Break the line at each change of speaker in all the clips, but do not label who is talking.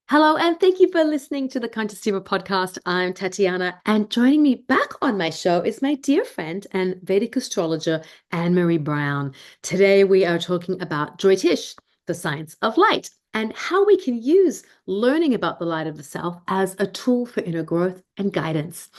Hello, and thank you for listening to the Conscious Diva Podcast. I'm Tatiana, and joining me back on my show is my dear friend and Vedic astrologer, Annemarie Brown. Today, we are talking about Joytish, the science of light, and how we can use learning about the light of the self as a tool for inner growth and guidance.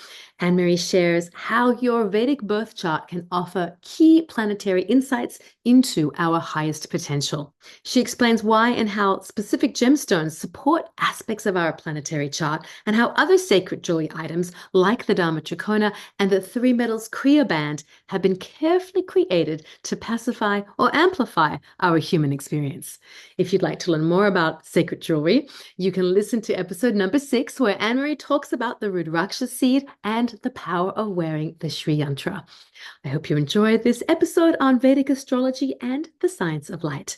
Annemarie shares how your Vedic birth chart can offer key planetary insights into our highest potential. She explains why and how specific gemstones support aspects of our planetary chart and how other sacred jewelry items like the Dharma Trikona and the three metals Kriya band have been carefully created to pacify or amplify our human experience. If you'd like to learn more about sacred jewelry, you can listen to episode number 6, where Annemarie talks about the Rudraksha seed and the power of wearing the Sri Yantra. I hope you enjoyed this episode on Vedic astrology and the science of light.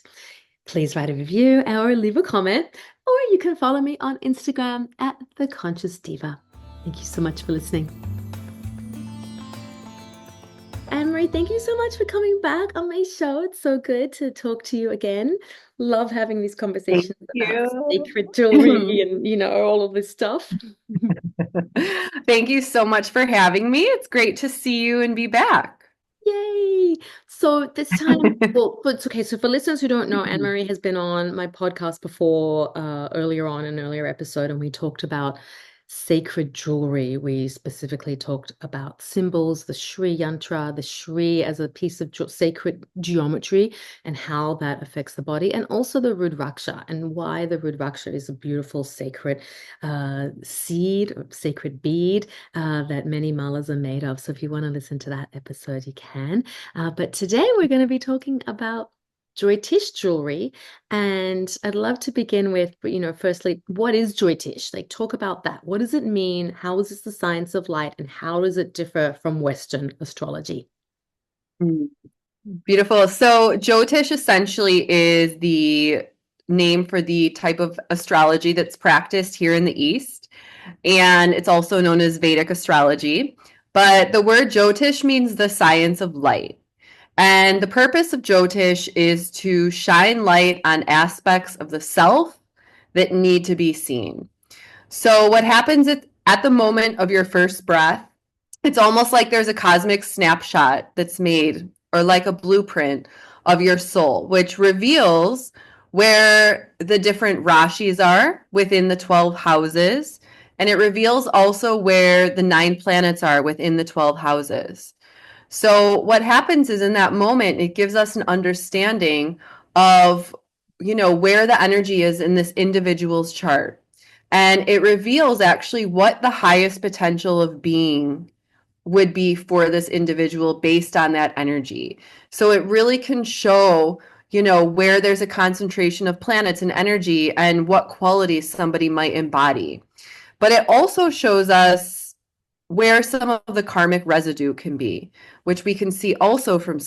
Please write a review or leave a comment, or you can follow me on Instagram at The Conscious Diva. Thank you so much for listening. Annemarie, thank you so much for coming back on my show. It's so good to talk to you again. Love having these conversations about sacred jewelry and, all of this stuff.
Thank you so much for having me. It's great to see you and be back.
Yay! So this time, but okay. So for listeners who don't know, Annemarie has been on my podcast before, earlier on in an earlier episode, and we talked about sacred jewelry. We specifically talked about symbols, the Sri Yantra, the Sri as a piece of sacred geometry, and how that affects the body, and also the Rudraksha, and why the Rudraksha is a beautiful sacred seed, or sacred bead that many malas are made of. So if you want to listen to that episode, you can. But today we're going to be talking about Joytish jewelry, and I'd love to begin with, firstly, what is Joytish? Like, talk about that. What does it mean? How is this the science of light, and how does it differ from Western astrology?
Beautiful. So Jyotish essentially is the name for the type of astrology that's practiced here in the East, and it's also known as Vedic astrology. But the word Jyotish means the science of light. And the purpose of Jyotish is to shine light on aspects of the self that need to be seen. So what happens at the moment of your first breath, it's almost like there's a cosmic snapshot that's made, or like a blueprint of your soul, which reveals where the different rashis are within the 12 houses. And it reveals also where the 9 planets are within the 12 houses. So what happens is, in that moment, it gives us an understanding of, where the energy is in this individual's chart. And it reveals actually what the highest potential of being would be for this individual based on that energy. So it really can show, where there's a concentration of planets and energy and what qualities somebody might embody. But it also shows us where some of the karmic residue can be, which we can see also from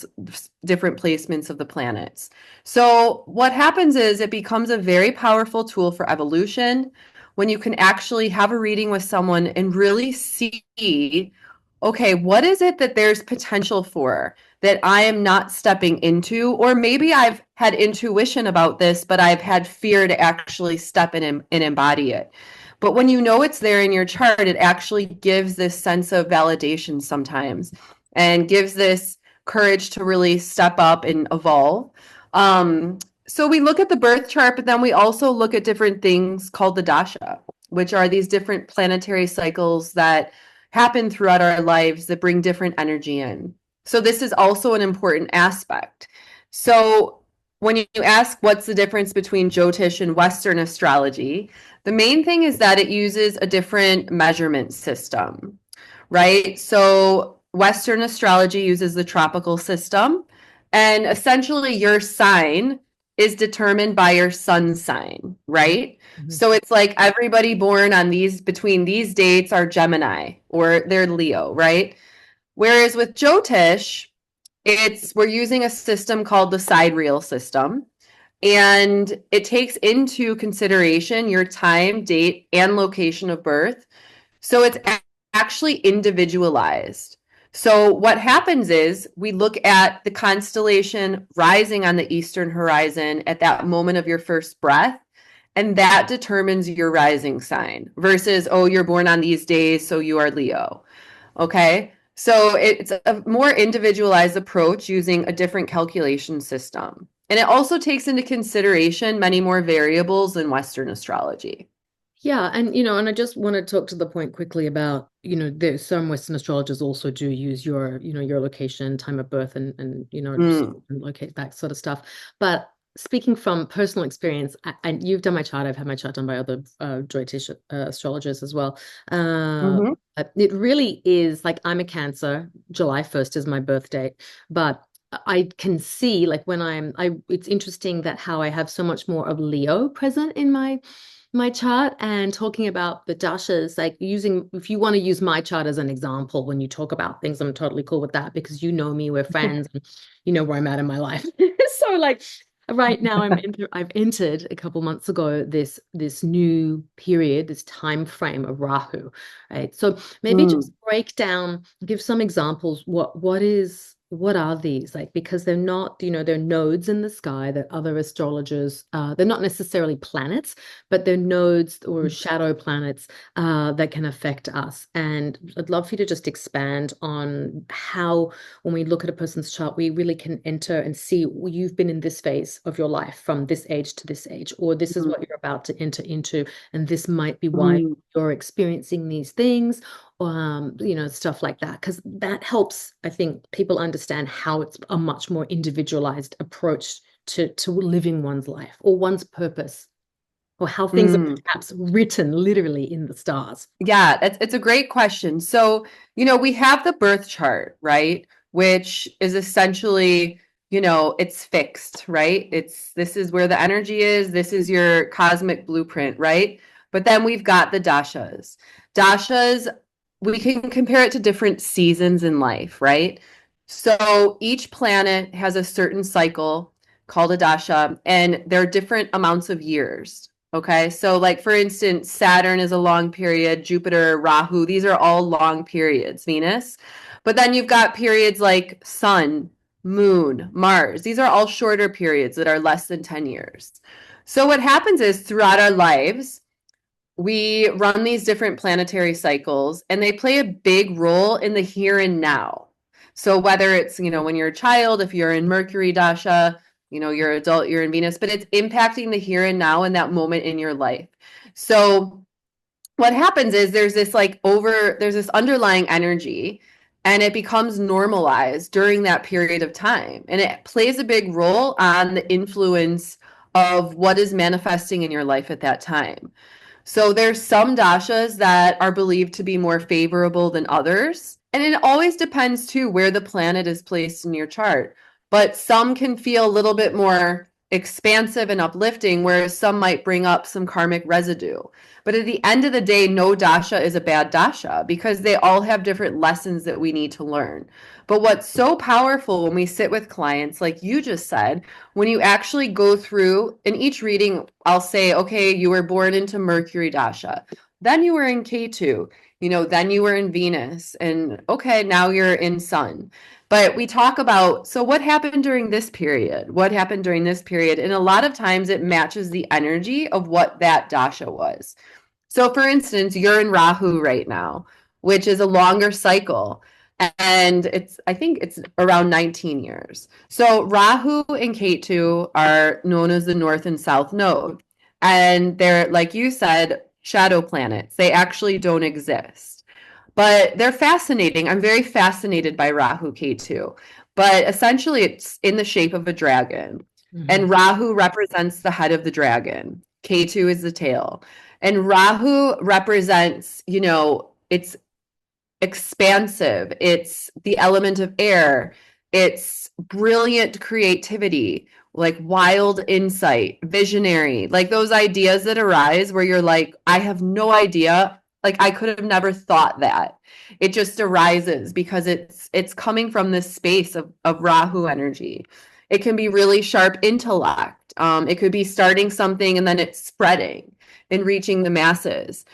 different placements of the planets. So what happens is, it becomes a very powerful tool for evolution when you can actually have a reading with someone and really see, okay, what is it that there's potential for that I am not stepping into? Or maybe I've had intuition about this, but I've had fear to actually step in and embody it. But when you know it's there in your chart, it actually gives this sense of validation sometimes, and gives this courage to really step up and evolve. So we look at the birth chart, but then we also look at different things called the dasha, which are these different planetary cycles that happen throughout our lives that bring different energy in. So this is also an important aspect. So when you ask what's the difference between Jyotish and Western astrology, the main thing is that it uses a different measurement system, right? So Western astrology uses the tropical system, and essentially your sign is determined by your sun sign, right? Mm-hmm. So it's like everybody born on between these dates are Gemini or they're Leo, right? Whereas with Jyotish, we're using a system called the sidereal system, and it takes into consideration your time, date, and location of birth. So it's actually individualized. So what happens is, we look at the constellation rising on the eastern horizon at that moment of your first breath, and that determines your rising sign versus, oh, you're born on these days, so you are Leo. Okay. So it's a more individualized approach using a different calculation system. And it also takes into consideration many more variables than Western astrology.
Yeah, and and I just want to talk to the point quickly about, there's some Western astrologers also do use your location, time of birth, and
Mm,
locate that sort of stuff. But speaking from personal experience, and you've done my chart, I've had my chart done by other Joytish astrologers as well.
mhm,
But it really is like I'm a Cancer, July 1st is my birth date, but I can see like it's interesting that how I have so much more of Leo present in my chart, and talking about the dashas, like if you want to use my chart as an example when you talk about things, I'm totally cool with that because you know me, we're friends, and you know where I'm at in my life. So like right now I've entered a couple months ago this new period, this time frame of Rahu, right? So maybe
mm,
just give some examples. What are these like? Because they're not, they're nodes in the sky that other astrologers, they're not necessarily planets, but they're nodes or shadow planets that can affect us. And I'd love for you to just expand on how, when we look at a person's chart, we really can enter and see, well, you've been in this phase of your life from this age to this age, or this is
mm,
what you're about to enter into, and this might be why
mm,
you're experiencing these things, stuff like that, because that helps, I think, people understand how it's a much more individualized approach to living one's life or one's purpose, or how things are
mm.
perhaps written literally in the stars.
Yeah, it's a great question. So, we have the birth chart, right? Which is essentially, it's fixed, right? This is where the energy is. This is your cosmic blueprint, right? But then we've got the dashas. Dashas, we can compare it to different seasons in life, right? So each planet has a certain cycle called a dasha, and there are different amounts of years. Okay, so like for instance, Saturn is a long period, Jupiter, Rahu, these are all long periods, Venus. But then you've got periods like Sun, Moon, Mars. These are all shorter periods that are less than 10 years. So what happens is throughout our lives, we run these different planetary cycles and they play a big role in the here and now. So whether it's, when you're a child, if you're in Mercury dasha, you're adult, you're in Venus, but it's impacting the here and now in that moment in your life. So what happens is there's this underlying energy and it becomes normalized during that period of time. And it plays a big role on the influence of what is manifesting in your life at that time. So there's some dashas that are believed to be more favorable than others. And it always depends too where the planet is placed in your chart. But some can feel a little bit more expansive and uplifting, whereas some might bring up some karmic residue. But at the end of the day, no dasha is a bad dasha because they all have different lessons that we need to learn. But what's so powerful when we sit with clients, like you just said, when you actually go through in each reading, I'll say, okay, you were born into Mercury dasha. Then you were in K2, then you were in Venus. And okay, now you're in Sun. But we talk about, so what happened during this period? What happened during this period? And a lot of times it matches the energy of what that dasha was. So for instance, you're in Rahu right now, which is a longer cycle. And I think it's around 19 years. So Rahu and Ketu are known as the North and South Node. And they're, like you said, shadow planets. They actually don't exist. But they're fascinating. I'm very fascinated by Rahu Ketu. But essentially, it's in the shape of a dragon.
Mhm.
And Rahu represents the head of the dragon. Ketu is the tail. And Rahu represents, it's expansive, it's the element of air, it's brilliant creativity, like wild insight, visionary, like those ideas that arise where you're like, I have no idea, like I could have never thought that. It just arises because it's coming from this space of Rahu energy. It can be really sharp intellect. It could be starting something and then it's spreading and reaching the masses.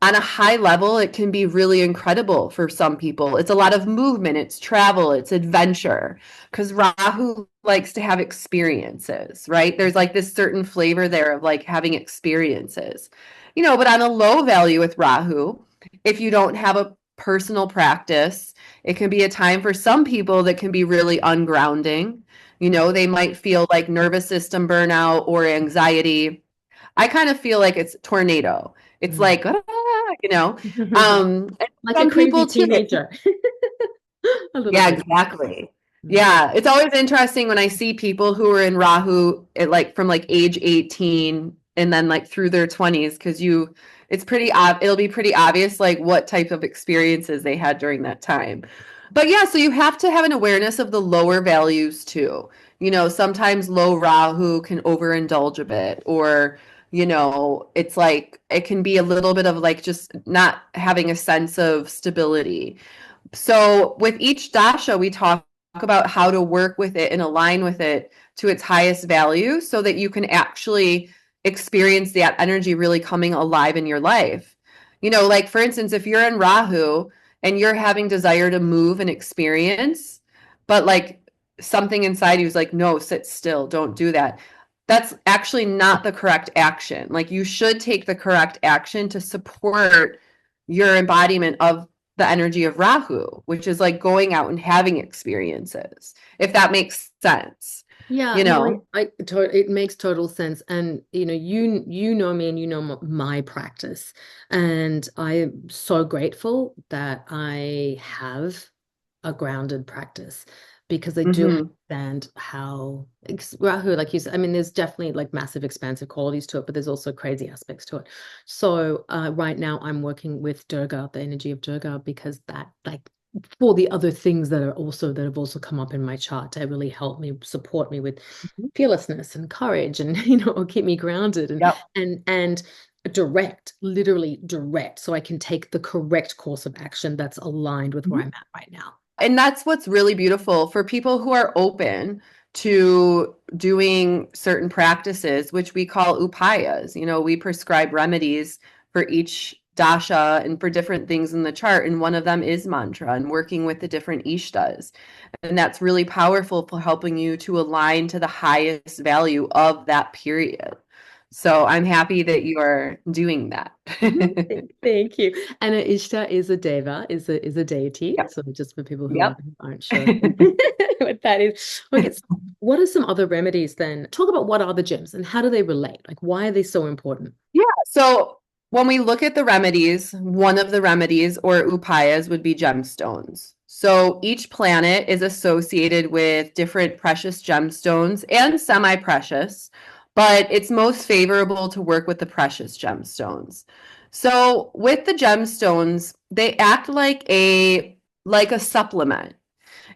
on a high level, it can be really incredible for some people. It's a lot of movement, it's travel, it's adventure, because Rahu likes to have experiences, right? There's like this certain flavor there of like having experiences, but on a low value with Rahu, if you don't have a personal practice, it can be a time for some people that can be really ungrounding. They might feel like nervous system burnout or anxiety. I kind of feel like it's tornado. It's
Mm.
like, and
Like a
some
crazy
people too.
teenager. A little
Yeah,
bit.
exactly.
Mm.
Yeah, it's always interesting when I see people who are in Rahu at like from like age 18 and then like through their 20s, because it'll be pretty obvious like what type of experiences they had during that time. But yeah, so you have to have an awareness of the lower values too. Sometimes low Rahu can overindulge a bit, or it's like it can be a little bit of like just not having a sense of stability. So with each dasha, we talk about how to work with it and align with it to its highest value so that you can actually experience that energy really coming alive in your life. Like for instance, if you're in Rahu and you're having desire to move and experience, but like something inside you is like, no, sit still, don't do that. That's actually not the correct action. Like you should take the correct action to support your embodiment of the energy of Rahu, which is like going out and having experiences, if that makes sense,
Yeah,
you
no,
know?
it makes total sense. And you know me and you know my practice. And I am so grateful that I have a grounded practice because I do
Hmm.
understand how Rahu, like you said, I mean, there's definitely like massive expansive qualities to it, but there's also crazy aspects to it. So right now I'm working with Durga, the energy of Durga, because that like for the other things that have also come up in my chart to really help me support me with fearlessness and courage and or keep me grounded
Yep.
and direct, literally direct, so I can take the correct course of action that's aligned with where I'm at right now.
And that's what's really beautiful for people who are open to doing certain practices, which we call upayas. We prescribe remedies for each dasha and for different things in the chart. And one of them is mantra and working with the different ishtas. And that's really powerful for helping you to align to the highest value of that period. So I'm happy that you are doing that.
Thank you. And an Ishta is a deva, is a deity.
Yep.
So just for people who
Yep.
aren't sure what that is. Okay, so what are some other remedies then? Talk about what are the gems and how do they relate? Like why are they so important?
Yeah. So when we look at the remedies, one of the remedies or upayas would be gemstones. So each planet is associated with different precious gemstones and semi-precious, but it's most favorable to work with the precious gemstones. So with the gemstones, they act like a supplement.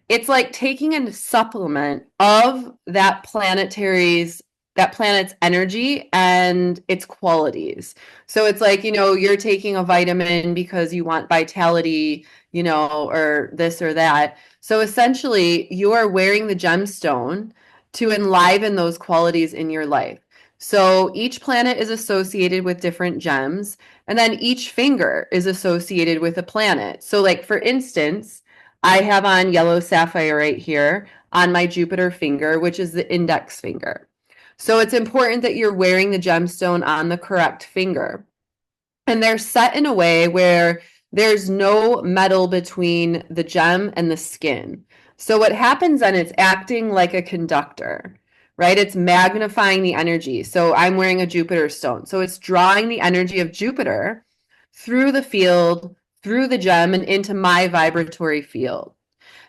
It's like taking a supplement of that planet's energy and its qualities. So it's like, you're taking a vitamin because you want vitality, or this or that. So essentially, you are wearing the gemstone to enliven those qualities in your life. So each planet is associated with different gems, and then each finger is associated with a planet. So, like, for instance, I have on yellow sapphire right here on my Jupiter finger, which is the index finger. So it's important that you're wearing the gemstone on the correct finger. And they're set in a way where there's no metal between the gem and the skin. So what happens then, it's acting like a conductor, right? It's magnifying the energy. So I'm wearing a Jupiter stone. So it's drawing the energy of Jupiter through the field, through the gem, and into my vibratory field.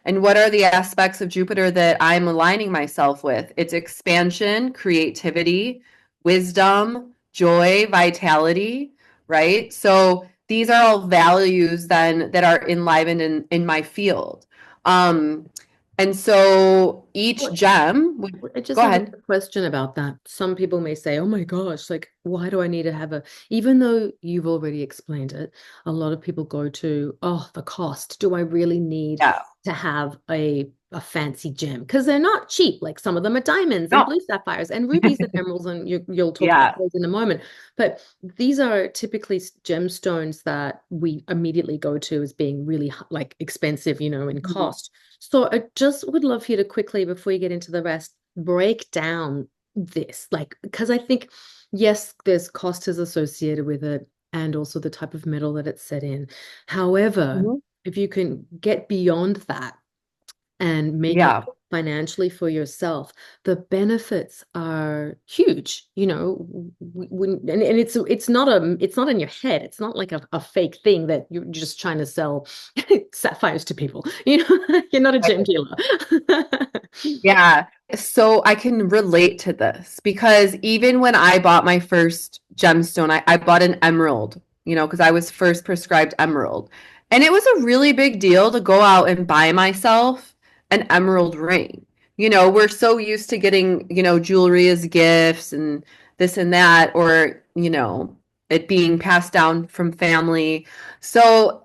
And what are the aspects of Jupiter that I'm aligning myself with? It's expansion, creativity, wisdom, joy, vitality, right? So these are all values then that are enlivened in my field. Um, and so each
What
gem,
I just
go
have a
ahead.
question about that. Some people may say, oh my gosh, like, why do I need to have even though you've already explained it, a lot of people go to, oh, the cost. Do I really need
Yeah.
to have a a fancy gem because they're not cheap. Like some of them are diamonds and
No.
blue sapphires and rubies and emeralds, and you'll talk about
Yeah.
those in a moment. But these are typically gemstones that we immediately go to as being really like expensive, in
Mhm.
cost. So I just would love you to quickly, before you get into the rest, break down this, like, because I think, yes, there's cost is associated with it and also the type of metal that it's set in. However,
Mhm.
if you can get beyond that and make it
Yeah.
financially for yourself, the benefits are huge. And it's not in your head. It's not like a fake thing that you're just trying to sell sapphires to people. You're not a gem dealer.
Yeah. So I can relate to this because even when I bought my first gemstone, I bought an emerald, because I was first prescribed emerald. And it was a really big deal to go out and buy myself an emerald ring. We're so used to getting, jewelry as gifts and this and that, or, it being passed down from family. So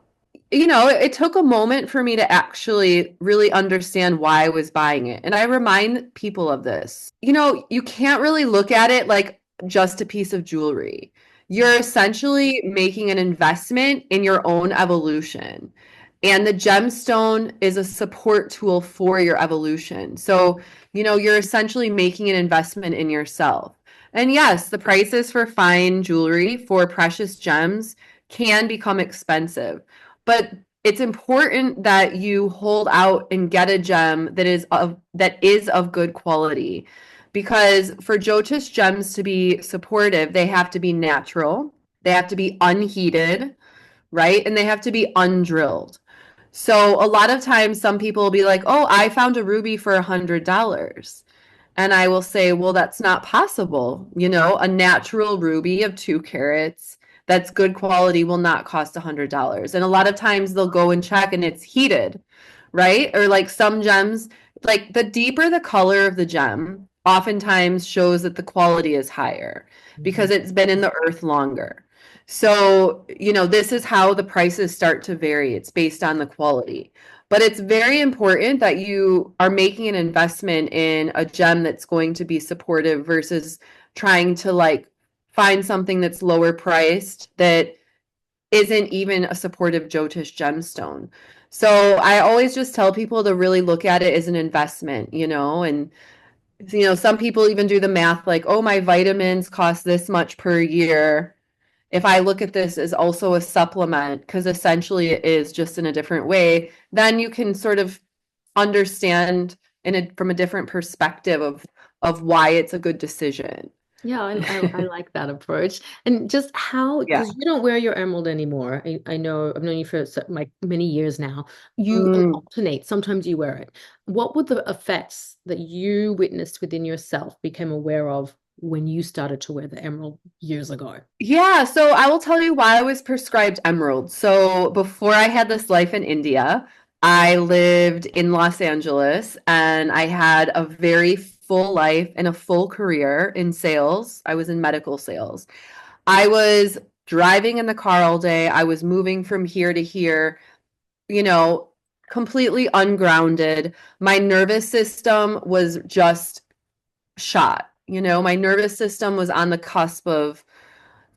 it took a moment for me to actually really understand why I was buying it. And I remind people of this. You can't really look at it like just a piece of jewelry. You're essentially making an investment in your own evolution. And the gemstone is a support tool for your evolution. So, you're essentially making an investment in yourself. And yes, the prices for fine jewelry for precious gems can become expensive. But it's important that you hold out and get a gem that is of good quality. Because for Jyotish gems to be supportive, they have to be natural, they have to be unheated, right? And they have to be undrilled. So a lot of times some people will be like, "Oh, I found a ruby for $100." And I will say, well, that's not possible. A natural ruby of 2 carats that's good quality will not cost $100. And a lot of times they'll go and check and it's heated, right? Or like some gems, like the deeper the color of the gem, oftentimes shows that the quality is higher because it's been in the earth longer. So, this is how the prices start to vary. It's based on the quality. But it's very important that you are making an investment in a gem that's going to be supportive versus trying to like find something that's lower priced that isn't even a supportive Jyotish gemstone. So I always just tell people to really look at it as an investment, and some people even do the math like, oh, my vitamins cost this much per year. If I look at this as also a supplement, because essentially it is just in a different way, then you can sort of understand from a different perspective of why it's a good decision.
Yeah, I like that approach. And just how,
Yeah.
because you don't wear your emerald anymore. I know I've known you for like many years now. You
Mm.
alternate. Sometimes you wear it. What were the effects that you witnessed within yourself, became aware of when you started to wear the emerald years ago?
Yeah, so I will tell you why I was prescribed emerald. So before I had this life in India, I lived in Los Angeles and I had a very full life and a full career in sales. I was in medical sales. I was driving in the car all day. I was moving from here to here, you know, completely ungrounded. My nervous system was just shot. My nervous system was on the cusp of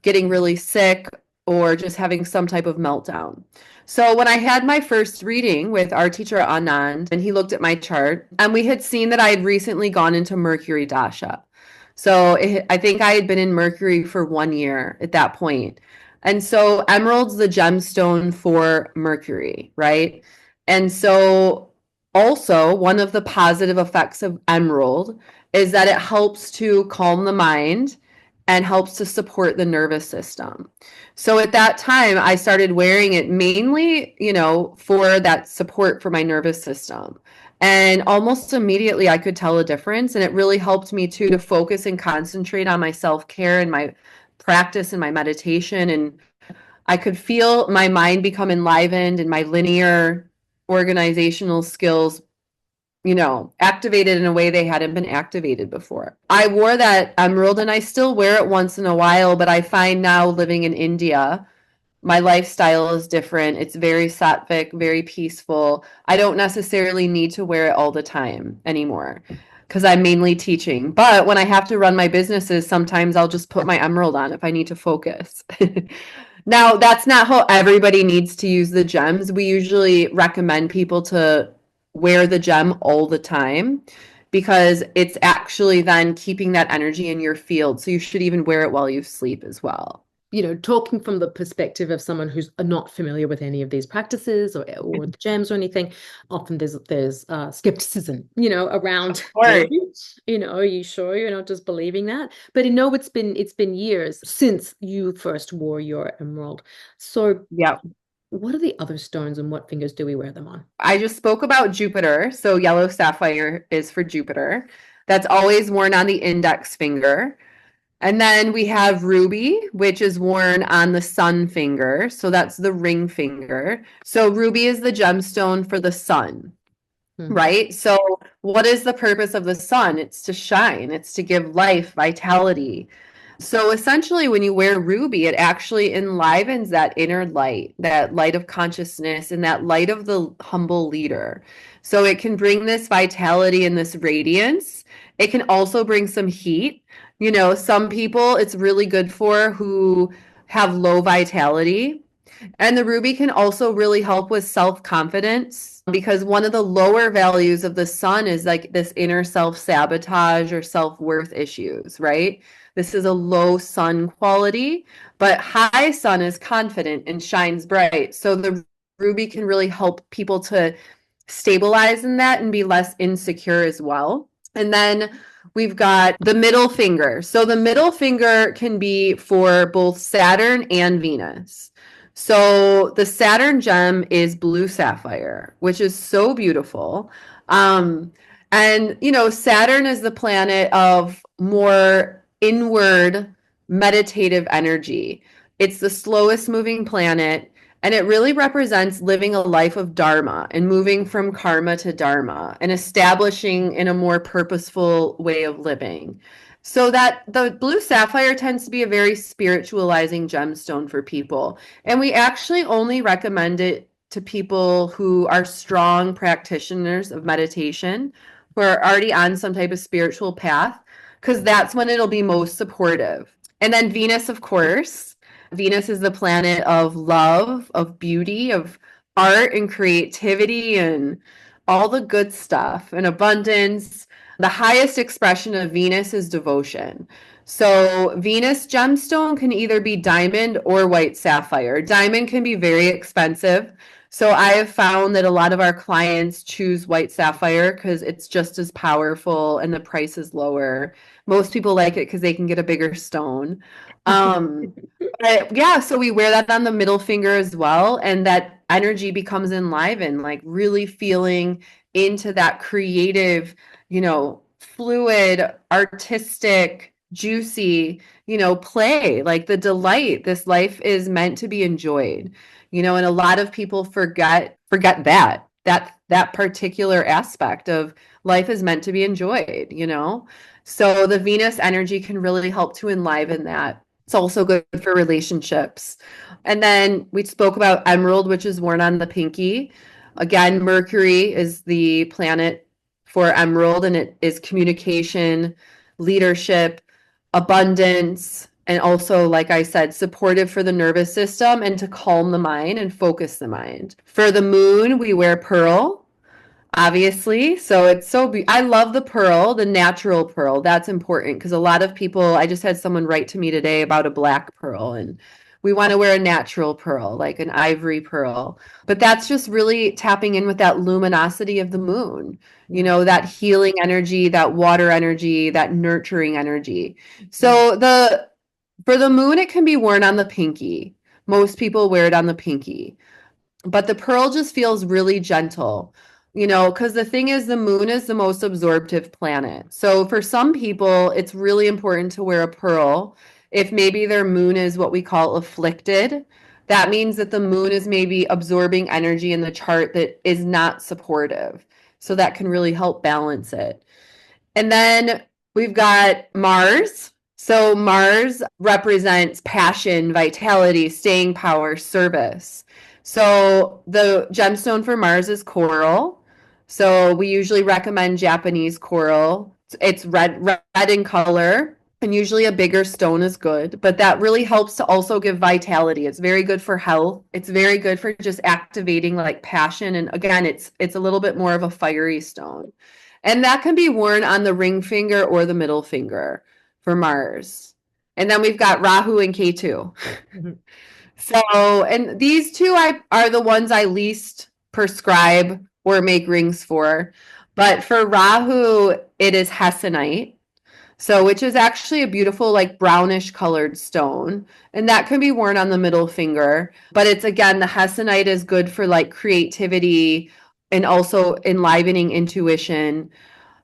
getting really sick or just having some type of meltdown. So when I had my first reading with our teacher Anand, and he looked at my chart, and we had seen that I had recently gone into Mercury Dasha. So I think I had been in Mercury for 1 year at that point. And so emerald's the gemstone for Mercury, right? And so also one of the positive effects of emerald is that it helps to calm the mind and helps to support the nervous system. So at that time, I started wearing it mainly, for that support for my nervous system. And almost immediately, I could tell a difference. And it really helped me too to focus and concentrate on my self care and my practice and my meditation. And I could feel my mind become enlivened and my linear organizational skills activated in a way they hadn't been activated before. I wore that emerald and I still wear it once in a while, but I find now living in India, My lifestyle is different. It's very sattvic, very peaceful. I don't necessarily need to wear it all the time anymore because I'm mainly teaching. But when I have to run my businesses, sometimes I'll just put my emerald on if I need to focus. Now, that's not how everybody needs to use the gems. We usually recommend people to wear the gem all the time because it's actually then keeping that energy in your field. So you should even wear it while you sleep as well.
Talking from the perspective of someone who's not familiar with any of these practices or the gems or anything, often there's skepticism, around, really? Are you sure you're not just believing that? But it's been years since you first wore your emerald. So
Yeah.
what are the other stones and what fingers do we wear them on?
I just spoke about Jupiter. So yellow sapphire is for Jupiter. That's always worn on the index finger. And then we have ruby, which is worn on the sun finger. So that's the ring finger. So ruby is the gemstone for the sun, right? So what is the purpose of the sun? It's to shine, it's to give life, vitality. So essentially, when you wear ruby, it actually enlivens that inner light, that light of consciousness, and that light of the humble leader. So it can bring this vitality and this radiance. It can also bring some heat. Some people it's really good for who have low vitality. And the ruby can also really help with self-confidence because one of the lower values of the sun is like this inner self-sabotage or self-worth issues, right? This is a low sun quality, but high sun is confident and shines bright. So the ruby can really help people to stabilize in that and be less insecure as well. And then we've got the middle finger. So the middle finger can be for both Saturn and Venus. So the Saturn gem is blue sapphire, which is so beautiful. And Saturn is the planet of more inward meditative energy. It's the slowest moving planet, and it really represents living a life of dharma and moving from karma to dharma and establishing in a more purposeful way of living. So that the blue sapphire tends to be a very spiritualizing gemstone for people. And we actually only recommend it to people who are strong practitioners of meditation, who are already on some type of spiritual path, because that's when it'll be most supportive. And then Venus, of course. Venus is the planet of love, of beauty, of art and creativity and all the good stuff and abundance. The highest expression of Venus is devotion. So Venus gemstone can either be diamond or white sapphire. Diamond can be very expensive. So I have found that a lot of our clients choose white sapphire because it's just as powerful and the price is lower. Most people like it because they can get a bigger stone. But yeah, so we wear that on the middle finger as well, and that energy becomes enlivened, like really feeling into that creative, fluid, artistic, juicy, play, like the delight. This life is meant to be enjoyed, and a lot of people forget that particular aspect of life is meant to be enjoyed. So the Venus energy can really help to enliven that. It's also good for relationships. And then we spoke about emerald, which is worn on the pinky. Again, Mercury is the planet for emerald, and it is communication, leadership, abundance, and also, like I said, supportive for the nervous system and to calm the mind and focus the mind. For the moon, we wear pearl, obviously. So it's I love the pearl, the natural pearl. That's important because a lot of people, I just had someone write to me today about a black pearl, and we want to wear a natural pearl, like an ivory pearl. But that's just really tapping in with that luminosity of the moon, that healing energy, that water energy, that nurturing energy. So for the moon, it can be worn on the pinky. Most people wear it on the pinky. But the pearl just feels really gentle, because the thing is, the moon is the most absorptive planet. So for some people, it's really important to wear a pearl. If maybe their moon is what we call afflicted, that means that the moon is maybe absorbing energy in the chart that is not supportive. So that can really help balance it. And then we've got Mars. So Mars represents passion, vitality, staying power, service. So the gemstone for Mars is coral. So we usually recommend Japanese coral. It's red in color, and usually a bigger stone is good, but that really helps to also give vitality. It's very good for health. It's very good for just activating like passion. And again, it's a little bit more of a fiery stone. And that can be worn on the ring finger or the middle finger for Mars. And then we've got Rahu and Ketu.
Mhm.
So, and these two are the ones I least prescribe or make rings for. But for Rahu, it is Hessonite. So, which is actually a beautiful, like brownish colored stone. And that can be worn on the middle finger. But it's again, the Hessonite is good for like creativity and also enlivening intuition.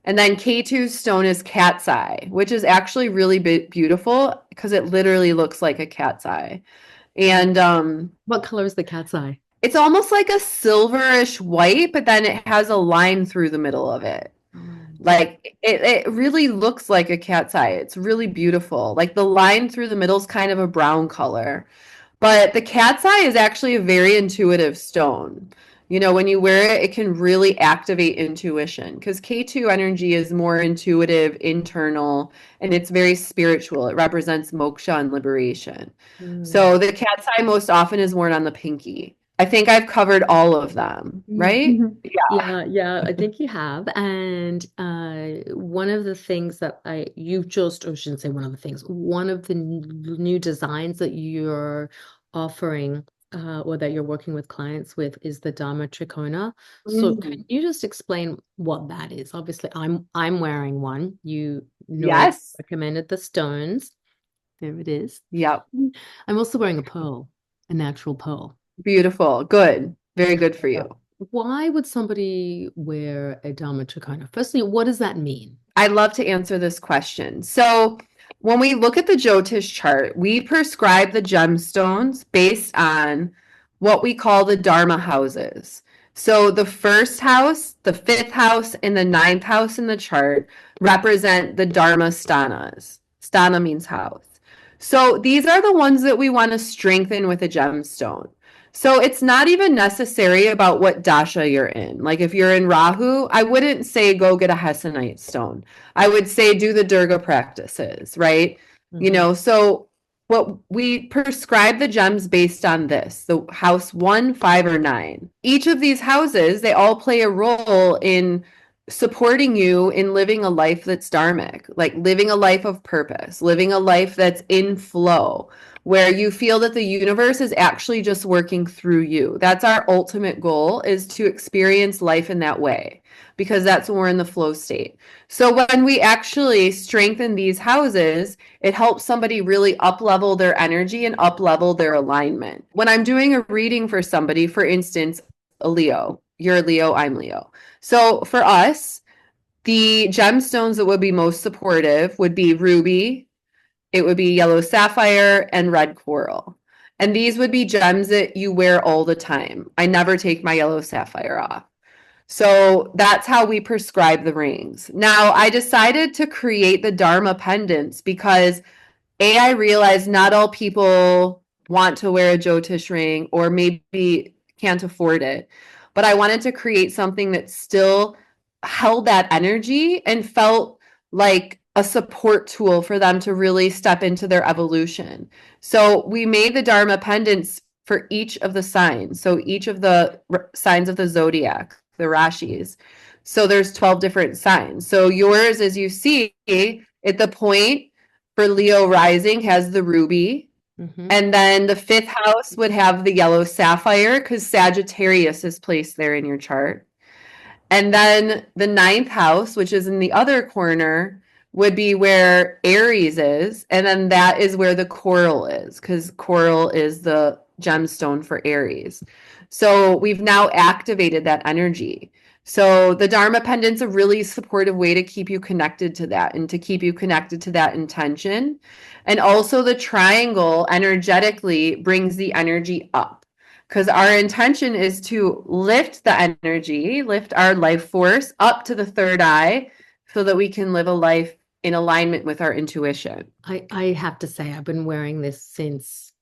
And then K2's stone is cat's eye, which is actually really beautiful because it literally looks like a cat's eye. And
What color is the cat's eye?
it's almost like a silverish white, but then it has a line through the middle of it. Like it really looks like a cat's eye. It's really beautiful. Like the line through the middle is kind of a brown color. But the cat's eye is actually a very intuitive stone. You know, when you wear it, it can really activate intuition because K2 energy is more intuitive, internal, and it's very spiritual. It represents moksha and liberation. So the cat's eye most often is worn on the pinky. I think I've covered all of them, right?
Yeah, I think you have. And one of the things that you've just, or I shouldn't say one of the things, one of the new designs that you're offering or that you're working with clients with is the Dharma Trikona. So can you just explain what that is? Obviously, I'm wearing one. You know,
Yes.
recommended the stones. There it is.
Yep.
I'm also wearing a pearl, a natural pearl.
Beautiful. Good. Very good for you.
Why would somebody wear a Dharma Trikona? Firstly, what does that mean?
I'd love to answer this question. So, when we look at the Jyotish chart, we prescribe the gemstones based on what we call the Dharma houses. So, the first house, the fifth house, and the ninth house in the chart represent the Dharma sthanas. Sthana means house. So, these are the ones that we want to strengthen with a gemstone. So it's not even necessary about what dasha you're in. Like if you're in Rahu, I wouldn't say go get a Hessonite stone. I would say do the Durga practices, right? You know, so what we prescribe the gems based on this, the house 1, 5, or 9. Each of these houses, they all play a role in supporting you in living a life that's dharmic, like living a life of purpose, living a life that's in flow, where you feel that the universe is actually just working through you. That's our ultimate goal, is to experience life in that way, because that's when we're in the flow state. So when we actually strengthen these houses, it helps somebody really up-level their energy and up-level their alignment. When I'm doing a reading for somebody, for instance, a Leo, you're a Leo, I'm Leo. So for us, the gemstones that would be most supportive would be ruby, it would be yellow sapphire, and red coral. And these would be gems that you wear all the time. I never take my yellow sapphire off. So that's how we prescribe the rings. Now, I decided to create the Dharma pendants because I realized not all people want to wear a Jyotish ring or maybe can't afford it. But I wanted to create something that still held that energy and felt like a support tool for them to really step into their evolution. So we made the Dharma pendants for each of the signs. So each of the signs of the zodiac, the Rashis. So there's 12 different signs. So yours, as you see, at the point for Leo rising has the ruby. And then the fifth house would have the yellow sapphire because Sagittarius is placed there in your chart. And then the ninth house, which is in the other corner, would be where Aries is. And then that is where the coral is because coral is the gemstone for Aries. So we've now activated that energy. So the Dharma pendant's a really supportive way to keep you connected to that and to keep you connected to that intention. And also the triangle energetically brings the energy up because our intention is to lift the energy, lift our life force up to the third eye so that we can live a life in alignment with our intuition.
I have to say, I've been wearing this since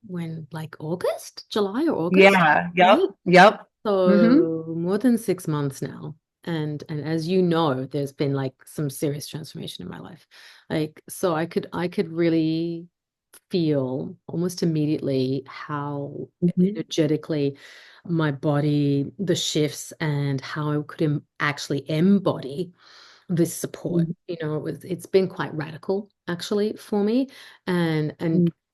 when, like August, July or August,
Yeah. Yep.
right?
Yep. Mm-hmm.
So more than 6 months now. And as you know, there's been like some serious transformation in my life. Like, so I could really feel almost immediately how
Mm-hmm.
energetically my body, the shifts, and how I could actually embody this support. It's been quite radical actually for me, and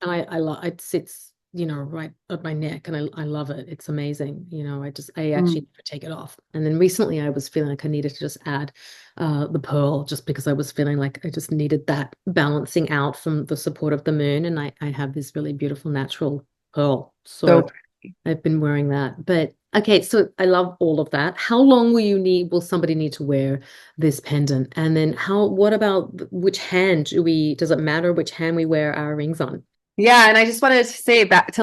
I love it sits, right at my neck, and I love it. It's amazing. I actually
Mm-hmm.
never take it off. And then recently I was feeling like I needed to just add the pearl, just because I was feeling like I just needed that balancing out from the support of the moon. And I have this really beautiful natural pearl. So
So
I've been wearing that. But okay, so I love all of that. How long will somebody need to wear this pendant? And then what about which hand does it matter which hand we wear our rings on?
yeah, and I just wanted to say back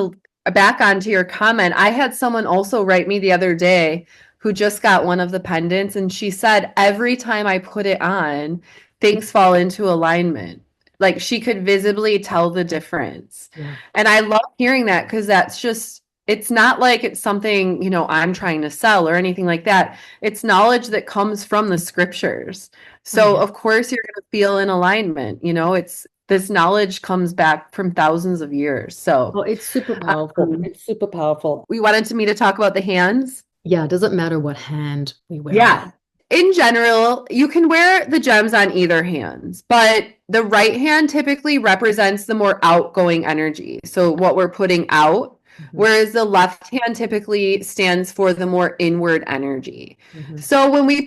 onto your comment. I had someone also write me the other day who just got one of the pendants, and she said every time I put it on, things fall into alignment. Like she could visibly tell the difference.
Yeah.
And I love hearing that because that's just it's not like it's something, I'm trying to sell or anything like that. It's knowledge that comes from the scriptures.
Oh
So
yeah.
of course you're going to feel in alignment. It's this knowledge comes back from thousands of years. So
Oh, it's super powerful.
um,
It's super powerful.
we wanted me to talk about the hands.
Yeah, it doesn't matter what hand we wear it on.
Yeah. In general, you can wear the gems on either hand, but the right hand typically represents the more outgoing energy. So what we're putting out,
Mhm,
whereas the left hand typically stands for the more inward energy.
mhm,
So when we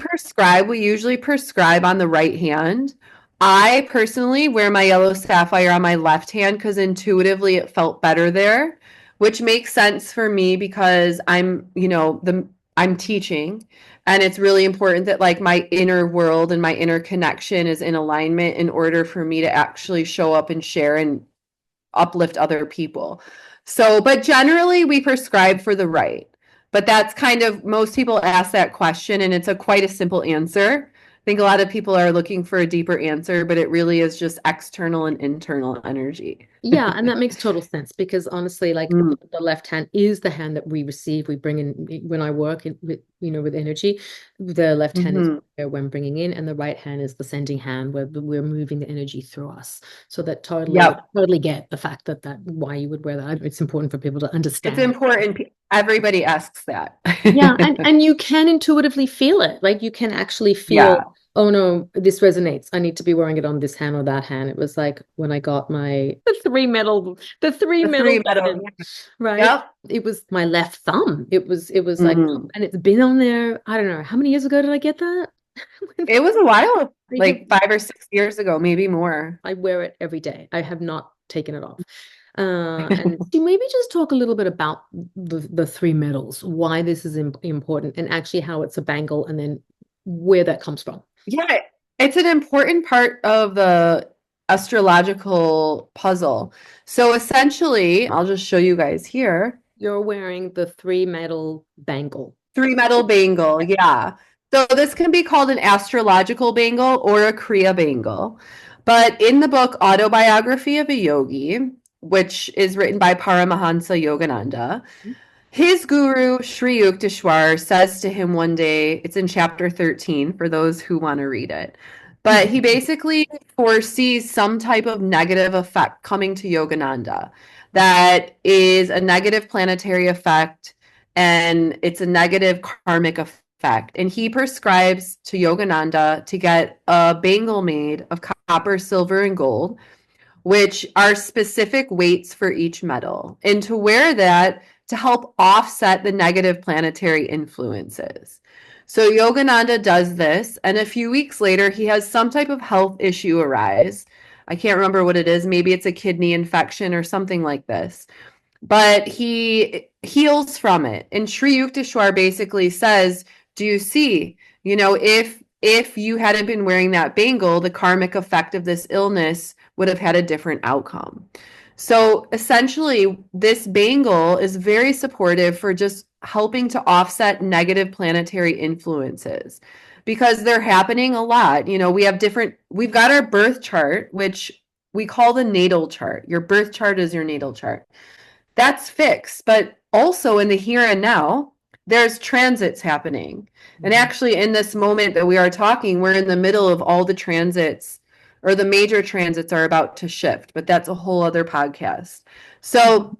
usually prescribe on the right hand. I personally wear my yellow sapphire on my left hand because intuitively it felt better there, which makes sense for me because I'm teaching. And it's really important that like my inner world and my inner connection is in alignment in order for me to actually show up and share and uplift other people. So, but generally we prescribe for the right. But that's kind of most people ask that question and it's quite a simple answer. I think a lot of people are looking for a deeper answer, but it really is just external and internal energy.
Yeah, and that makes total sense because honestly, like
Mm.
the left hand is the hand that we receive. We bring in when I work with energy, the left hand is
Mhm.
when bringing in, and the right hand is the sending hand where we're moving the energy through us. So that totally,
Yep.
totally get the fact that why you would wear that. It's important for people to
It's
understand.
important. Everybody asks that.
Yeah, and you can intuitively feel it. Like you can actually
Yeah.
feel, oh no, this resonates. I need to be wearing it on this hand or that hand. It was like when I got the three
The
metal
three metal.
band, right?
Yep.
It was my left thumb. It was like,
Mhm.
and it's been on there. I don't know how many years ago did I get that?
It was a while,
I have
like 5 or 6 years ago, maybe more.
I wear it every day. I have not taken it off. And can you maybe just talk a little bit about the three metals, why this is important, and actually how it's a bangle, and then where that comes from.
Yeah, it's an important part of the astrological puzzle. So essentially, I'll just show you guys here.
You're wearing the three metal bangle.
Three metal bangle, yeah. So this can be called an astrological bangle or a Kriya bangle. But in the book Autobiography of a Yogi, which is written by Paramahansa Yogananda, his guru, Sri Yukteswar, says to him one day, it's in chapter 13 for those who want to read it, but he basically foresees some type of negative effect coming to Yogananda that is a negative planetary effect and it's a negative karmic effect. And he prescribes to Yogananda to get a bangle made of copper, silver, and gold, which are specific weights for each metal, and to wear that to help offset the negative planetary influences. So Yogananda does this, and a few weeks later, he has some type of health issue arise. I can't remember what it is. Maybe it's a kidney infection or something like this. But he heals from it. And Sri Yukteswar basically says, do you see, if you hadn't been wearing that bangle, the karmic effect of this illness would have had a different outcome. So essentially, this bangle is very supportive for just helping to offset negative planetary influences. because they're happening a lot. We've got our birth chart, which we call the natal chart. Your birth chart is your natal chart. That's fixed, but also in the here and now, there's transits happening. And actually, in this moment that we are talking, we're in the middle of all the transits, or the major transits are about to shift, but that's a whole other podcast. So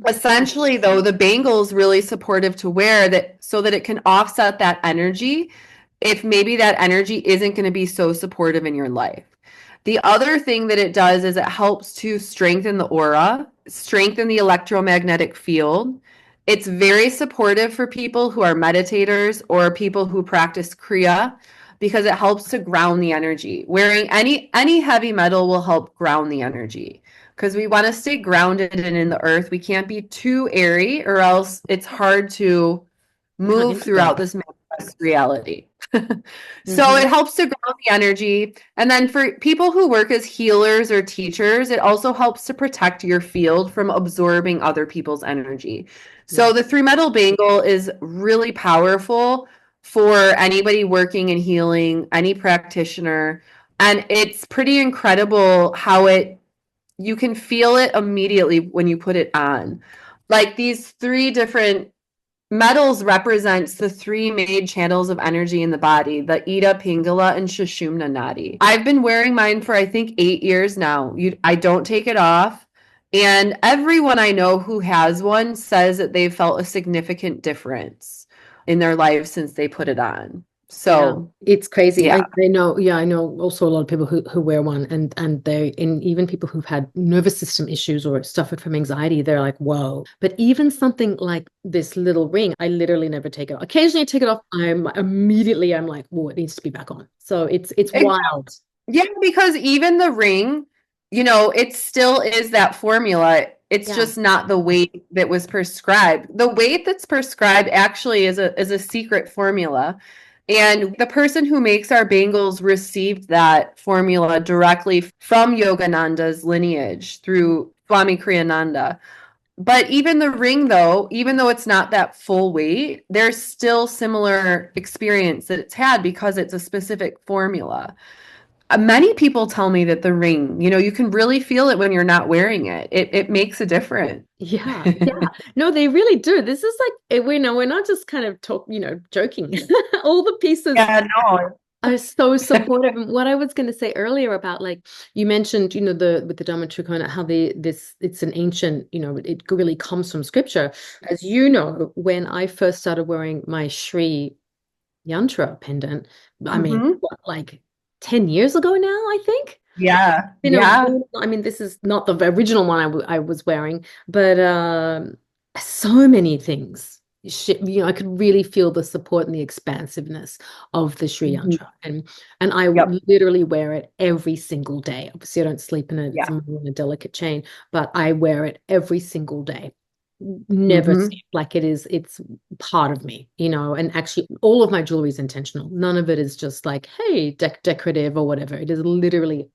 essentially, though, the bangle is really supportive to wear that so that it can offset that energy if maybe that energy isn't going to be so supportive in your life. The other thing that it does is it helps to strengthen the aura, strengthen the electromagnetic field. It's very supportive for people who are meditators or people who practice Kriya because it helps to ground the energy. Wearing any heavy metal will help ground the energy because we want to stay grounded and in the earth. We can't be too airy or else it's hard to move throughout this manifest reality. So it helps to ground the energy. And then for people who work as healers or teachers, it also helps to protect your field from absorbing other people's energy. So the three metal bangle is really powerful for anybody working in healing, any practitioner. And it's pretty incredible how you can feel it immediately when you put it on. Like these three different metals represents the three main channels of energy in the body, the Ida, Pingala, and Sushumna Nadi. I've been wearing mine for, I think, 8 years now. I don't take it off. And everyone I know who has one says that they've felt a significant difference in their life since they put it on. So
it's crazy.
Yeah.
I know also a lot of people who wear one and even people who've had nervous system issues or suffered from anxiety, they're like, whoa. But even something like this little ring, I literally never take it off. Occasionally I take it off, I'm like, whoa, it needs to be back on. So it's wild.
Yeah, because even the ring, it still is that formula. It's just not the weight that was prescribed. The weight that's prescribed actually is a secret formula. And the person who makes our bangles received that formula directly from Yogananda's lineage through Swami Kriyananda. But even the ring, though, even though it's not that full weight, there's still similar experience that it's had because it's a specific formula. Many people tell me that the ring, you can really feel it when you're not wearing it. It makes a difference.
Yeah. No, they really do. This is like, we're not just kind of joking. All the pieces are so supportive. And what I was going to say earlier about, like, you mentioned, with the Dharma Trikona, how it's an ancient, it really comes from scripture. As you know, when I first started wearing my Sri Yantra pendant, I mean, like 10 years ago now, I think.
Yeah.
I mean, this is not the original one I was wearing, but so many things. I could really feel the support and the expansiveness of the Sri Yantra, and I literally wear it every single day. Obviously, I don't sleep in it; it's more in a delicate chain, but I wear it every single day. Never sleep. Like it's part of me, and actually all of my jewelry is intentional. None of it is just like, hey, decorative or whatever. It is literally,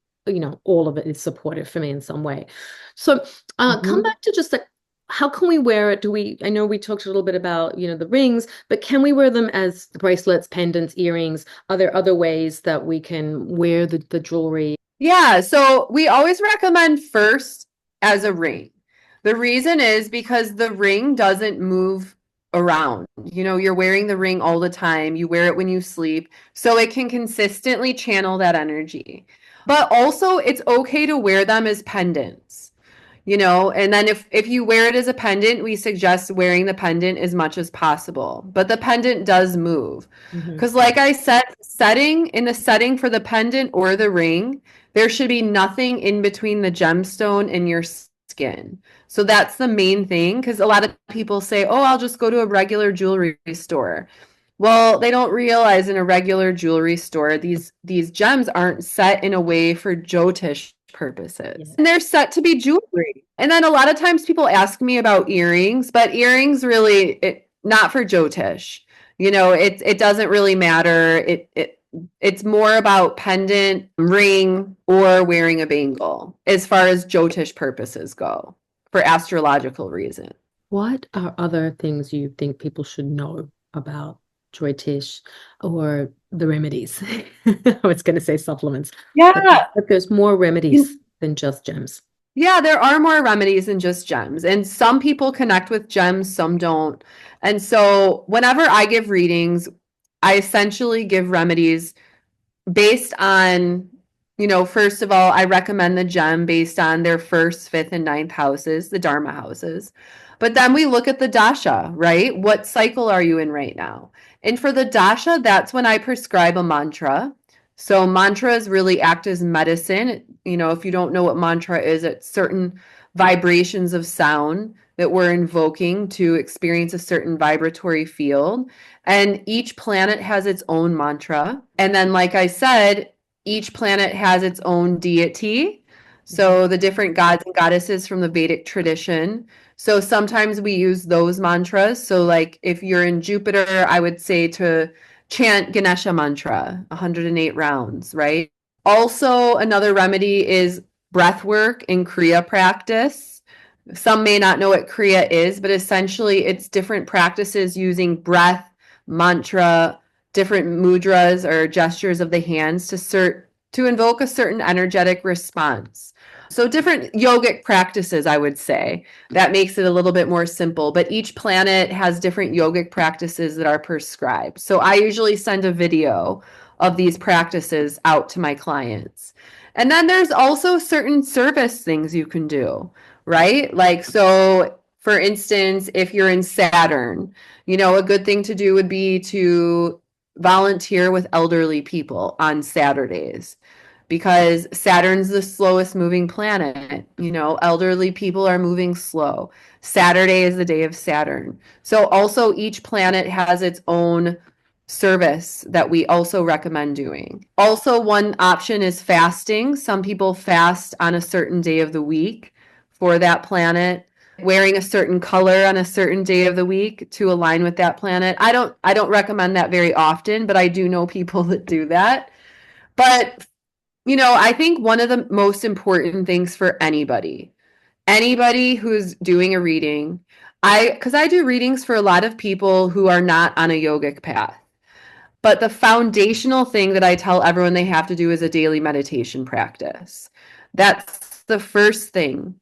all of it is supportive for me in some way. So come back to just like, how can we wear it? I know we talked a little bit about, the rings, but can we wear them as bracelets, pendants, earrings? Are there other ways that we can wear the jewelry?
Yeah, so we always recommend first as a ring. The reason is because the ring doesn't move around. You're wearing the ring all the time. You wear it when you sleep, so it can consistently channel that energy. But also, it's okay to wear them as pendants. And then if you wear it as a pendant, we suggest wearing the pendant as much as possible. But the pendant does move. Because like I said, in the setting for the pendant or the ring, there should be nothing in between the gemstone and your skin. So that's the main thing, because a lot of people say, oh, I'll just go to a regular jewelry store. Well, they don't realize in a regular jewelry store, these gems aren't set in a way for Jyotish purposes. And they're set to be jewelry. And then a lot of times people ask me about earrings, but earrings really, not for Jyotish. It doesn't really matter. It's more about pendant, ring, or wearing a bangle as far as Jyotish purposes go for astrological reasons.
What are other things you think people should know about Joytish, or the remedies. I was going to say supplements,
Yeah.
but there's more remedies than just gems.
Yeah, there are more remedies than just gems. And some people connect with gems, some don't. And so whenever I give readings, I essentially give remedies based on, first of all, I recommend the gem based on their first, fifth, and ninth houses, the Dharma houses. But then we look at the dasha, right? What cycle are you in right now? And for the dasha, that's when I prescribe a mantra. So mantras really act as medicine. If you don't know what mantra is, it's certain vibrations of sound that we're invoking to experience a certain vibratory field. And each planet has its own mantra. And then, like I said, each planet has its own deity. So the different gods and goddesses from the Vedic tradition. So sometimes we use those mantras. So like if you're in Jupiter, I would say to chant Ganesha mantra, 108 rounds, right? Also, another remedy is breath work and Kriya practice. Some may not know what Kriya is, but essentially it's different practices using breath, mantra, different mudras or gestures of the hands to invoke a certain energetic response. So different yogic practices, I would say. That makes it a little bit more simple, but each planet has different yogic practices that are prescribed. So I usually send a video of these practices out to my clients. And then there's also certain service things you can do, right? Like, so for instance, if you're in Saturn, a good thing to do would be to volunteer with elderly people on Saturdays because Saturn's the slowest moving planet. Elderly people are moving slow. Saturday is the day of Saturn. So also each planet has its own service that we also recommend doing. Also, one option is fasting. Some people fast on a certain day of the week for that planet, wearing a certain color on a certain day of the week to align with that planet. I don't recommend that very often, but I do know people that do that. But I think one of the most important things for anybody who's doing a reading, because I do readings for a lot of people who are not on a yogic path. But the foundational thing that I tell everyone they have to do is a daily meditation practice. That's the first thing,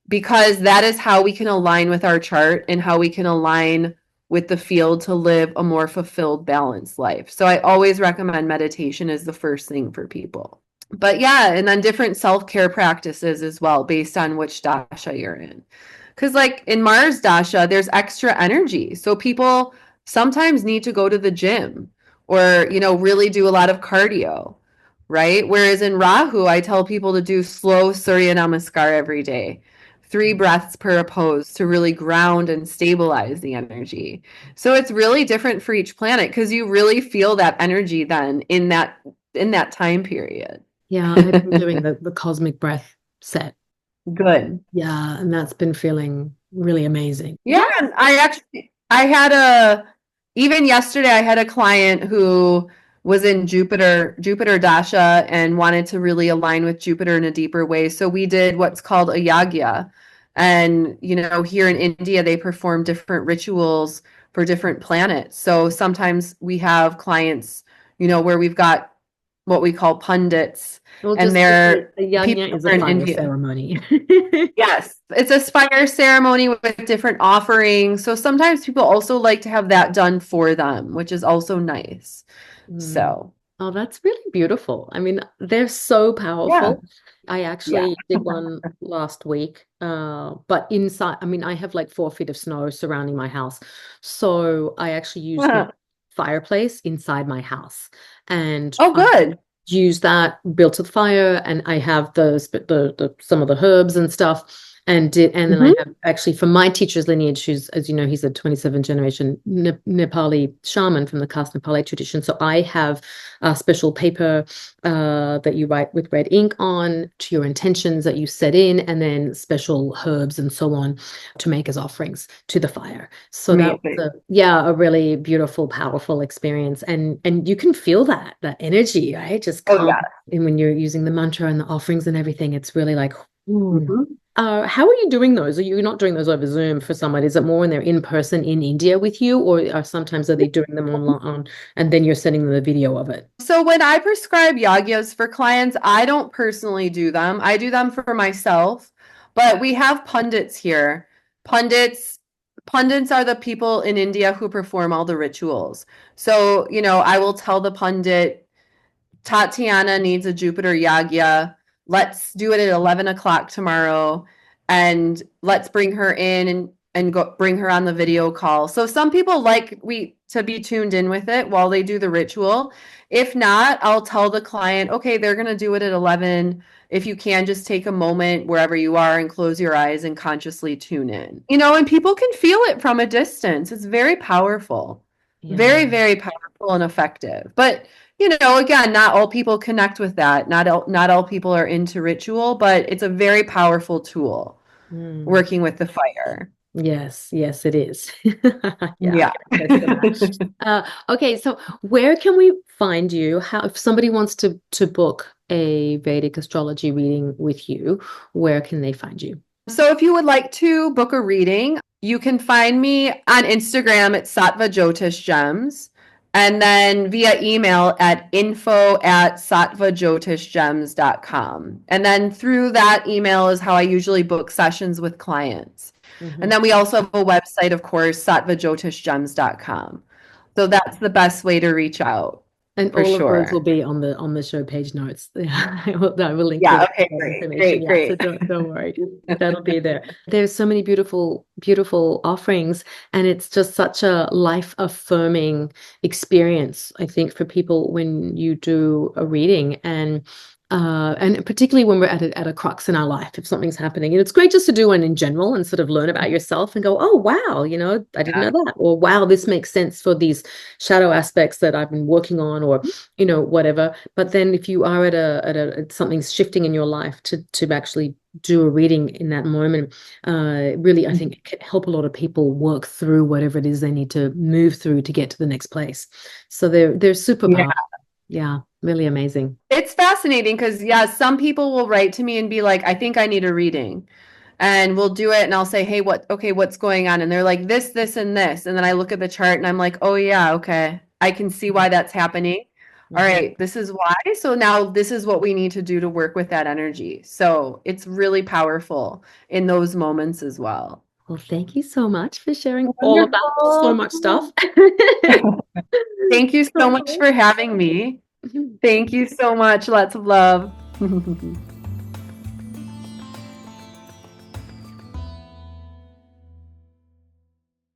because that is how we can align with our chart and how we can align with the field to live a more fulfilled, balanced life. So I always recommend meditation as the first thing for people. But yeah, and then different self-care practices as well, based on which dasha you're in. Because like in Mars dasha, there's extra energy. So people sometimes need to go to the gym or, really do a lot of cardio, right? Whereas in Rahu, I tell people to do slow Surya Namaskar every day, 3 breaths per pose to really ground and stabilize the energy. So it's really different for each planet because you really feel that energy then in that time period.
Yeah, I've been doing the cosmic breath set.
Good.
Yeah, and that's been feeling really amazing.
Yeah, and even yesterday I had a client who was in Jupiter dasha and wanted to really align with Jupiter in a deeper way. So we did what's called a yagya. And, here in India, they perform different rituals for different planets. So sometimes we have clients, where we've got what we call pundits, and they're
the yajna is a fire ceremony.
Yes, it's a fire ceremony with different offerings. So sometimes people also like to have that done for them, which is also nice. So,
oh, that's really beautiful. I mean, they're so powerful.
yeah.
I actually did one last week, but inside, I mean, I have like 4 feet of snow surrounding my house. So I actually used my fireplace inside my house. And
oh, good.
Use that, built a fire, and I have the some of the herbs and stuff. And then I have actually from my teacher's lineage, who's, as you know, he's a 27th generation Nepali shaman from the caste Nepali tradition. So I have a special paper that you write with red ink on to your intentions that you set in, and then special herbs and so on to make as offerings to the fire. So that was a really beautiful, powerful experience. And you can feel that energy, right? Just come. And when you're using the mantra and the offerings and everything, it's really like, How are you doing those? Are you not doing those over Zoom for someone? Is it more when they're in person in India with you, or sometimes are they doing them online and then you're sending them the video of it?
So when I prescribe yagyas for clients, I don't personally do them. I do them for myself, but we have pundits here. Pundits are the people in India who perform all the rituals. So, I will tell the pundit, Tatiana needs a Jupiter Yagya. Let's do it at 11 o'clock tomorrow. And let's bring her in and go bring her on the video call. So some people like to be tuned in with it while they do the ritual. If not, I'll tell the client, okay, they're going to do it at 11. If you can, just take a moment wherever you are and close your eyes and consciously tune in. And people can feel it from a distance. It's very powerful.
Yeah.
Very, very powerful and effective. But again, not all people connect with that. Not all people are into ritual, but it's a very powerful tool working with the fire.
Yes, it is.
Yeah.
Okay, so where can we find you? If somebody wants to book a Vedic astrology reading with you, where can they find you?
So if you would like to book a reading, you can find me on Instagram at Sattva Jyotish Gems, and then via email at info@sattvajyotishgems.com. And then through that email is how I usually book sessions with clients. And then we also have a website, of course, sattvajyotishgems.com. So that's the best way to reach out.
And
for
all
sure.
of those will be on the show page notes. I will link.
Yeah. Okay. Great.
So don't worry, that'll be there. There's so many beautiful offerings, and it's just such a life affirming experience, I think, for people when you do a reading, and particularly when we're at a crux in our life, if something's happening. And it's great just to do one in general and sort of learn about yourself and go, oh, wow, I didn't know that. Or, wow, this makes sense for these shadow aspects that I've been working on, or, whatever. But then if you are at something's shifting in your life, to actually do a reading in that moment, really, I think it can help a lot of people work through whatever it is they need to move through to get to the next place. So they're super powerful. Yeah, really amazing.
It's fascinating because, some people will write to me and be like, I think I need a reading. And we'll do it, and I'll say, hey, what's going on? And they're like, this, and this. And then I look at the chart and I'm like, oh, yeah, okay. I can see why that's happening. All right, this is why. So now this is what we need to do to work with that energy. So it's really powerful in those moments as well.
Well, thank you so much for sharing all about so much stuff.
Thank you so much for having me. Thank you so much. Lots of love.